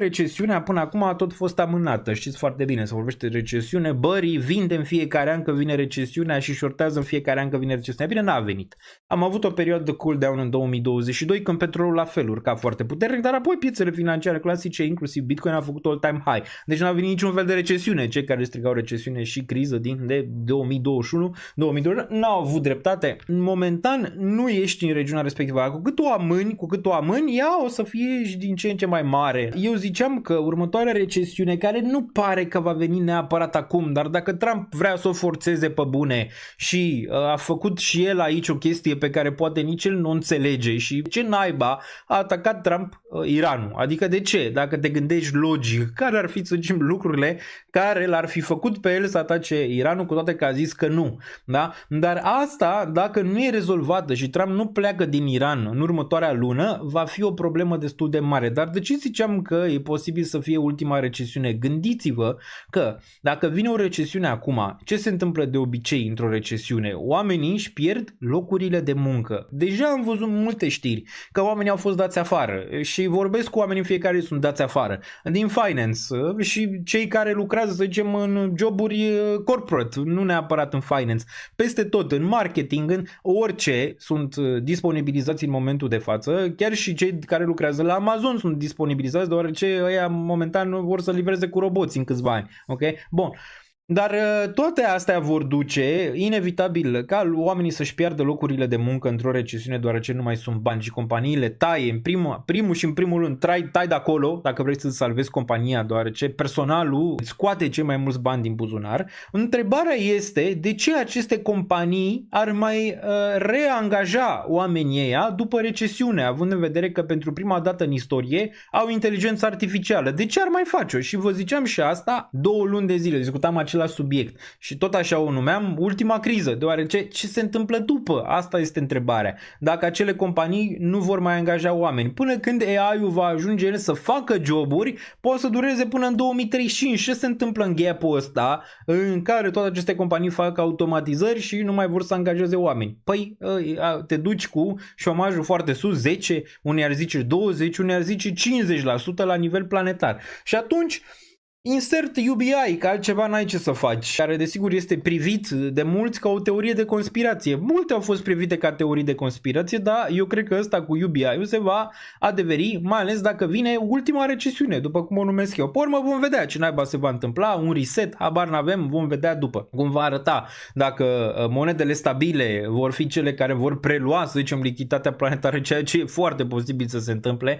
Recesiunea până acum a tot fost amânată, știți foarte bine, se vorbește de recesiune, Bării vinde în fiecare an că vine recesiunea și șortează în fiecare an că vine recesiunea. Bine, n-a venit. Am avut o perioadă de cool down în 2022 când petrolul la fel urca foarte puternic, dar apoi piețele financiare clasice, inclusiv Bitcoin, a făcut all-time high. Deci n-a venit niciun fel de recesiune. Cei care strigau recesiune și criză din de 2021, 2022 n-au avut dreptate. Momentan nu ești în regiunea respectivă. Cu cât o amâni, ea o să fie din ce în ce mai mare. Eu ziceam că următoarea recesiune, care nu pare că va veni neapărat acum, dar dacă Trump vrea să o forțeze pe bune și a făcut și el aici o chestie pe care poate nici el nu înțelege și ce naiba a atacat Trump Iranul. Adică de ce? Dacă te gândești logic, care ar fi, să zicem, lucrurile care l-ar fi făcut pe el să atace Iranul, cu toate că a zis că nu. Da? Dar asta, dacă nu e rezolvată și Trump nu pleacă din Iran în următoarea lună, va fi o problemă destul de mare. Dar de ce ziceam că e posibil să fie ultima recesiune? Gândiți-vă că dacă vine o recesiune acum, ce se întâmplă de obicei într-o recesiune? Oamenii își pierd locurile de muncă. Deja am văzut multe știri că oamenii au fost dați afară și vorbesc cu oamenii, fiecare sunt dați afară. Din finance și cei care lucrează, să zicem, în joburi corporate, nu neapărat în finance, peste tot, în marketing, în orice sunt disponibilizați în momentul de față, chiar și cei care lucrează la Amazon sunt disponibilizați, deoarece ăia momentan vor să livreze cu roboți în câțiva ani. Ok? Bun. Dar toate astea vor duce inevitabil ca oamenii să-și piardă locurile de muncă într-o recesiune, deoarece nu mai sunt bani și companiile taie în primul și în primul rând tai de acolo dacă vrei să salvezi compania, deoarece personalul îți scoate cei mai mulți bani din buzunar. Întrebarea este de ce aceste companii ar mai reangaja oamenii ăia după recesiune, având în vedere că pentru prima dată în istorie au inteligență artificială. De ce ar mai face-o? Și vă ziceam și asta 2 luni de zile, discutam același subiect și tot așa o numeam ultima criză, deoarece ce se întâmplă după? Asta este întrebarea. Dacă acele companii nu vor mai angaja oameni, până când AI-ul va ajunge să facă joburi, poate să dureze până în 2035. Ce se întâmplă în gap-ul ăsta în care toate aceste companii fac automatizări și nu mai vor să angajeze oameni? Păi te duci cu șomajul foarte sus, 10, unii ar zice 20, unii ar zice 50% la nivel planetar. Și atunci insert UBI, că altceva n-ai ce să faci, care desigur este privit de mulți ca o teorie de conspirație. Multe au fost privite ca teorii de conspirație, dar eu cred că ăsta cu UBI-ul se va adeveri, mai ales dacă vine ultima recesiune, după cum o numesc eu. Pe urmă vom vedea ce naiba se va întâmpla, un reset, habar n-avem, vom vedea după cum va arăta. Dacă monedele stabile vor fi cele care vor prelua, să zicem, lichiditatea planetară, ceea ce e foarte posibil să se întâmple,